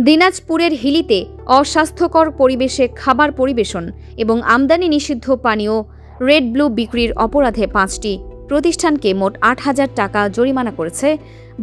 দিনাজপুরের হিলিতে অস্বাস্থ্যকর পরিবেশে খাবার পরিবেশন এবং আমদানি নিষিদ্ধ পানীয় রেড ব্লু বিক্রির অপরাধে 5টি প্রতিষ্ঠানকে মোট 8,000 টাকা জরিমানা করেছে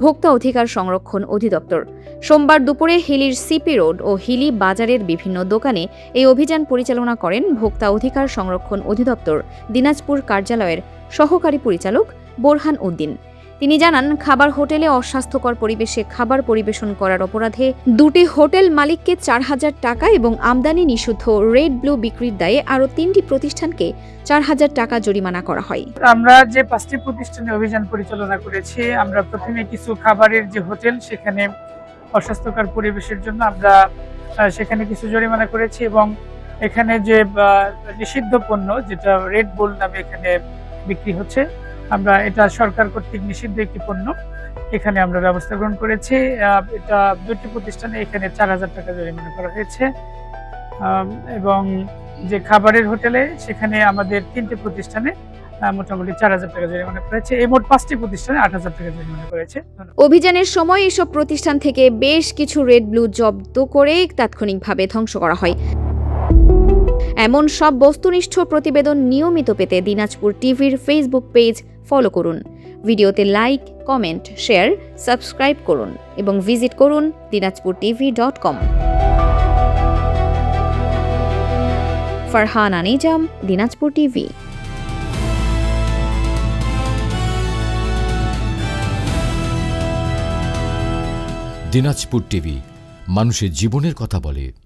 ভোক্তা অধিকার সংরক্ষণ অধিদপ্তর। সোমবার দুপুরে হিলির সিপি রোড ও হিলি বাজারের বিভিন্ন দোকানে এই অভিযান পরিচালনা করেন ভোক্তা অধিকার সংরক্ষণ অধিদপ্তর দিনাজপুর কার্যালয়ের সহকারী পরিচালক বোরহান উদ্দিন। তিনি জানান, খাবার হোটেলে অস্বাস্থ্যকর পরিবেশে খাবার পরিবেশন করার অপরাধে 2টি হোটেল মালিককে 4,000 টাকা এবং আমদানি নিষিদ্ধ রেড ব্লু বিক্রির দায়ে আরও 3টি প্রতিষ্ঠানকে 4,000 টাকা জরিমানা করা হয়। আমরা যে 5টি প্রতিষ্ঠানে অভিযান পরিচালনা করেছি, আমরা প্রথমে কিছু খাবারের যে হোটেল সেখানে অস্বাস্থ্যকর পরিবেশের জন্য আমরা সেখানে কিছু জরিমানা করেছি এবং এখানে যে নিষিদ্ধ পণ্য যেটা রেড বুল নামে এখানে বিক্রি হচ্ছে, আমরা এটা সরকার কর্তৃক নিষিদ্ধ একটি পণ্য, এখানে আমরা ব্যবস্থা গ্রহণ করেছি। এটা 2টি প্রতিষ্ঠানে এখানে 4,000 টাকা জরিমানা করা হয়েছে এবং যে খাবারের হোটেলে সেখানে আমাদের 3টি প্রতিষ্ঠানে মোটামুটি 4,000 টাকা জরিমানা করেছে। এই মোট 5টি প্রতিষ্ঠানে 8,000 টাকা জরিমানা করেছে। অভিযানের সময় এসব প্রতিষ্ঠান থেকে বেশ কিছু রেড ব্লু জব্দ করে তাৎক্ষণিকভাবে ধ্বংস করা হয়। এমন সব বস্তুনিষ্ঠ প্রতিবেদন নিয়মিত পেতে দিনাজপুর টিভির ফেসবুক পেজ ফলো করুন। ভিডিওতে লাইক, কমেন্ট, শেয়ার, সাবস্ক্রাইব করুন এবং ভিজিট করুন dinajpurtv.com। Farhana Nizam, Dinajpur TV. Dinajpur TV মানুষের জীবনের কথা বলে।